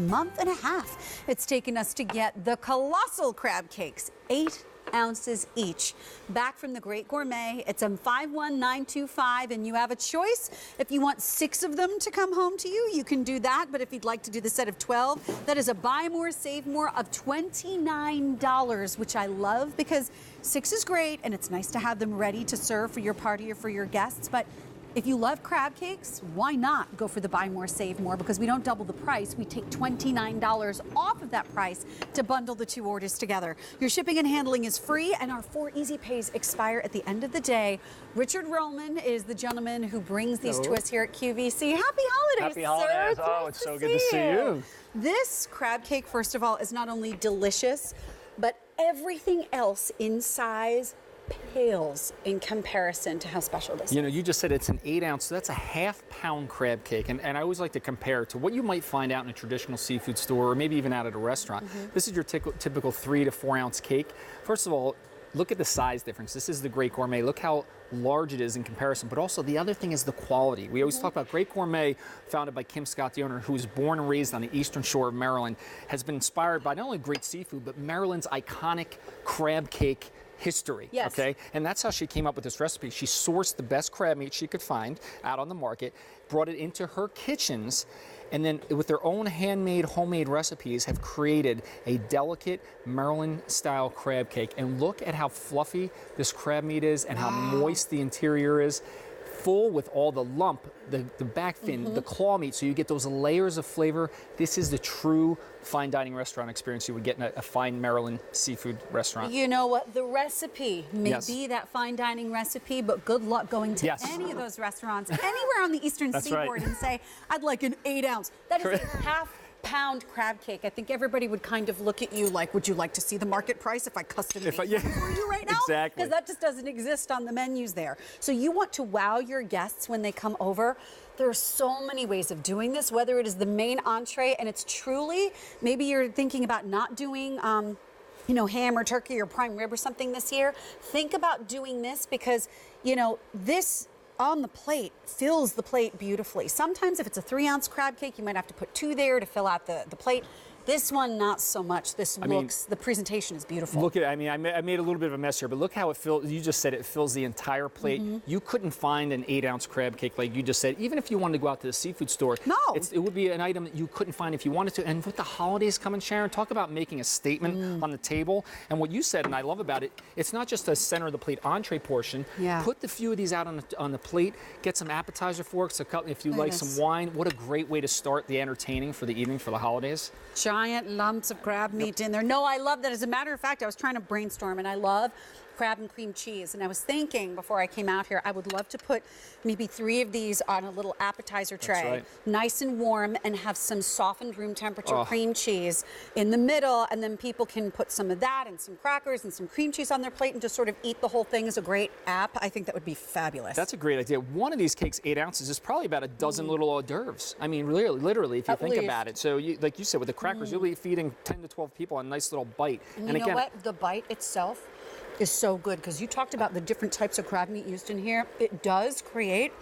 Month and a half it's taken us to get the Colossal crab cakes, 8 ounces each, back from the Great Gourmet. It's on 51925, and you have a choice. If you want 6 of them to come home to you, you can do that. But if you'd like to do the set of 12, that is a buy more, save more of $29, which I love because 6 is great and it's nice to have them ready to serve for your party or for your guests. But if you love crab cakes, why not go for the buy more, save more? Because we don't double the price. We take $29 off of that price to bundle the 2 orders together. Your shipping and handling is free, and our 4 easy pays expire at the end of the day. Richard Roman is the gentleman who brings these to us here at QVC. Happy holidays, Happy holidays. sir. Oh, it's so good to see you. This crab cake, first of all, is not only delicious, but everything else in size pales in comparison to how special this is. You know, you just said it's an 8 ounce, so that's a half-pound crab cake. And I always like to compare it to what you might find out in a traditional seafood store or maybe even out at a restaurant. This is your typical 3 to 4 ounce cake. First of all, look at the size difference. This is the Great Gourmet. Look how large it is in comparison. But also the other thing is the quality. We always talk about Great Gourmet, founded by Kim Scott, the owner, who was born and raised on the eastern shore of Maryland, has been inspired by not only great seafood, but Maryland's iconic crab cake history. Yes. Okay, and that's how she came up with this recipe. She sourced the best crab meat she could find out on the market, brought it into her kitchens, and then with their own handmade, homemade recipes have created a delicate Maryland-style crab cake. And look at how fluffy this crab meat is and how moist the interior is. Full with all the lump, the back fin, the claw meat, so you get those layers of flavor. This is the true fine dining restaurant experience you would get in a fine Maryland seafood restaurant. You know what? The recipe may be that fine dining recipe, but good luck going to any of those restaurants anywhere on the eastern seaboard and say, I'd like an 8 ounce. That is a half-pound crab cake. I think everybody would kind of look at you like, would you like to see the market price if I custom made it for you right now? Exactly. Because that just doesn't exist on the menus there. So you want to wow your guests when they come over. There are so many ways of doing this, whether it is the main entree, and it's truly, maybe you're thinking about not doing you know, ham or turkey or prime rib or something this year. Think about doing this because, you know, this on the plate fills the plate beautifully. Sometimes if it's a 3 ounce crab cake, you might have to put 2 there to fill out the plate. This one, not so much. This looks, the presentation is beautiful. Look at it. I mean, I made a little bit of a mess here, but look how it fills. You just said it fills the entire plate. You couldn't find an 8 ounce crab cake like you just said, even if you wanted to go out to the seafood store. No. It would be an item that you couldn't find if you wanted to. And with the holidays coming, Sharon, talk about making a statement on the table. And what you said, and I love about it, it's not just a center of the plate entree portion. Put the few of these out on the plate, get some appetizer forks, if you like some wine. What a great way to start the entertaining for the evening for the holidays. Giant lumps of crab meat in there. No, I love that. As a matter of fact, I was trying to brainstorm, and I love crab and cream cheese. And I was thinking before I came out here, I would love to put maybe 3 of these on a little appetizer tray, nice and warm, and have some softened room temperature cream cheese in the middle. And then people can put some of that and some crackers and some cream cheese on their plate and just sort of eat the whole thing as a great app. I think that would be fabulous. That's a great idea. One of these cakes, 8 ounces, is probably about a dozen little hors d'oeuvres. I mean, really, literally, if you think about it. So, like you said, with the crackers, you'll be feeding 10 to 12 people a nice little bite. And you know what? The bite itself is so good because you talked about the different types of crab meat used in here. It does create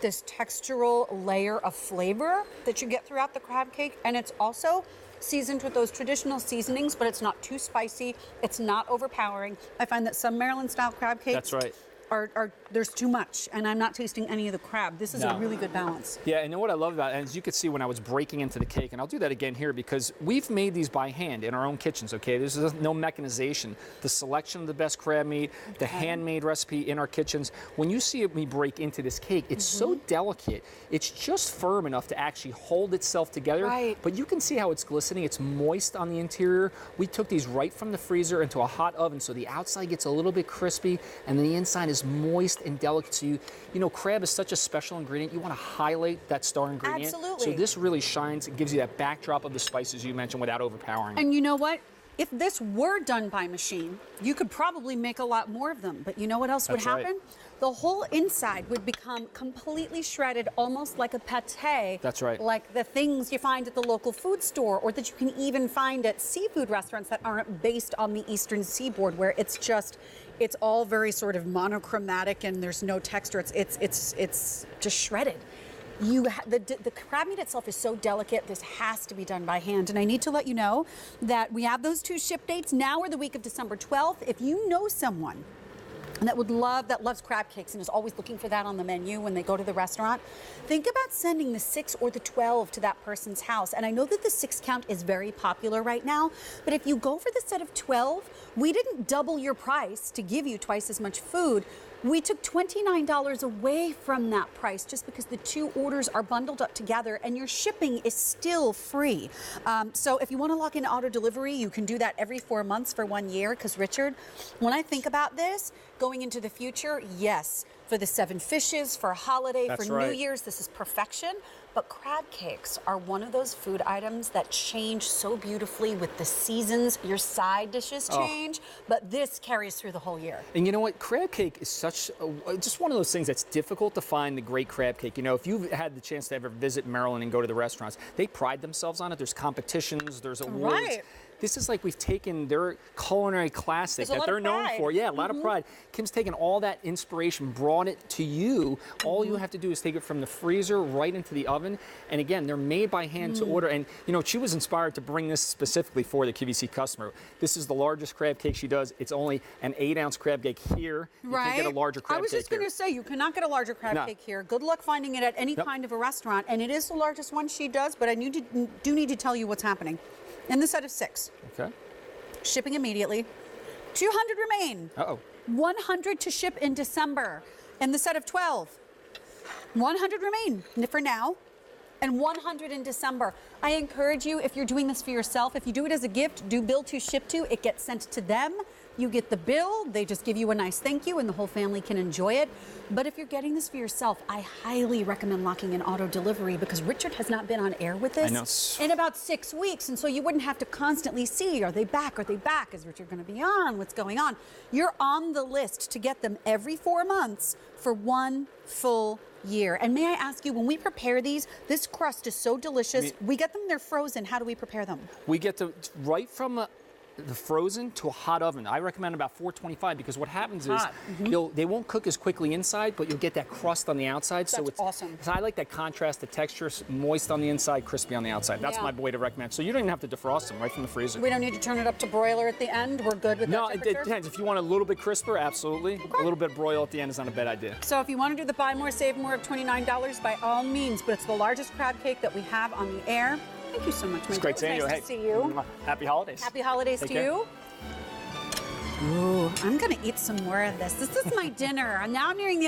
this textural layer of flavor that you get throughout the crab cake, and it's also seasoned with those traditional seasonings, but it's not too spicy. It's not overpowering. I find that some Maryland-style crab cakes there's too much, and I'm not tasting any of the crab. This is a really good balance. Yeah, and you know what I love about it, and as you could see when I was breaking into the cake, and I'll do that again here because we've made these by hand in our own kitchens, okay? There's no mechanization. The selection of the best crab meat, the handmade recipe in our kitchens. When you see me break into this cake, it's so delicate. It's just firm enough to actually hold itself together, but you can see how it's glistening. It's moist on the interior. We took these right from the freezer into a hot oven, so the outside gets a little bit crispy, and then the inside is moist and delicate. So you know, crab is such a special ingredient. You want to highlight that star ingredient. Absolutely. So this really shines. It gives you that backdrop of the spices you mentioned without overpowering. And you know what? If this were done by machine, you could probably make a lot more of them. But you know what else would happen? The whole inside would become completely shredded, almost like a pate. That's right. Like the things you find at the local food store, or that you can even find at seafood restaurants that aren't based on the eastern seaboard, where it's all very sort of monochromatic and there's no texture. It's just shredded. The crab meat itself is so delicate. This has to be done by hand. And I need to let you know that we have those 2 ship dates now, or the week of December 12th. If you know someone that loves crab cakes and is always looking for that on the menu when they go to the restaurant, think about sending the 6 or the 12 to that person's house. And I know that the 6 count is very popular right now, but if you go for the set of 12, we didn't double your price to give you twice as much food. We took $29 away from that price just because the 2 orders are bundled up together and your shipping is still free. So if you want to lock in auto delivery, you can do that every 4 months for 1 year. Because Richard, when I think about this going into the future, yes, for the 7 fishes, for a holiday, That's for right. New Year's, this is perfection. But crab cakes are one of those food items that change so beautifully with the seasons. Your side dishes change, but this carries through the whole year. And you know what? Crab cake is just one of those things that's difficult to find the great crab cake. You know, if you've had the chance to ever visit Maryland and go to the restaurants, they pride themselves on it. There's competitions, there's awards. Right. This is like we've taken their culinary classic that they're known for. Yeah, a lot of pride. Kim's taken all that inspiration, brought it to you. All you have to do is take it from the freezer right into the oven. And again, they're made by hand to order. And you know, she was inspired to bring this specifically for the QVC customer. This is the largest crab cake she does. It's only an 8-ounce crab cake here. You can't get a larger crab cake. I was just going to say, you cannot get a larger crab cake here. Good luck finding it at any kind of a restaurant. And it is the largest one she does, but I do need to tell you what's happening. In the set of 6. Okay. Shipping immediately. 200 remain. 100 to ship in December. In the set of 12. 100 remain for now. And 100 in December. I encourage you, if you're doing this for yourself, if you do it as a gift, do bill to ship to. It gets sent to them. You get the bill. They just give you a nice thank you, and the whole family can enjoy it. But if you're getting this for yourself, I highly recommend locking in auto delivery, because Richard has not been on air with this in about 6 weeks. And so you wouldn't have to constantly see, are they back? Are they back? Is Richard going to be on? What's going on? You're on the list to get them every 4 months for 1 full year. And may I ask you, when we prepare these, this crust is so delicious. We get them, they're frozen. How do we prepare them? We get them right from the frozen to a hot oven. I recommend about 425, because what happens is they won't cook as quickly inside, but you'll get that crust on the outside. That's so it's awesome. So I like that contrast, the texture, moist on the inside, crispy on the outside. That's my way to recommend. So you don't even have to defrost them right from the freezer. We don't need to turn it up to broiler at the end. We're good with that temperature? No, it depends. If you want a little bit crisper, absolutely. A little bit broil at the end is not a bad idea. So if you want to do the buy more, save more of $29, by all means, but it's the largest crab cake that we have on the air. Thank you so much, Mike. It's great seeing you. Nice to see you. Happy holidays. Happy holidays to you. Ooh, I'm going to eat some more of this. This is my dinner. I'm now nearing the end.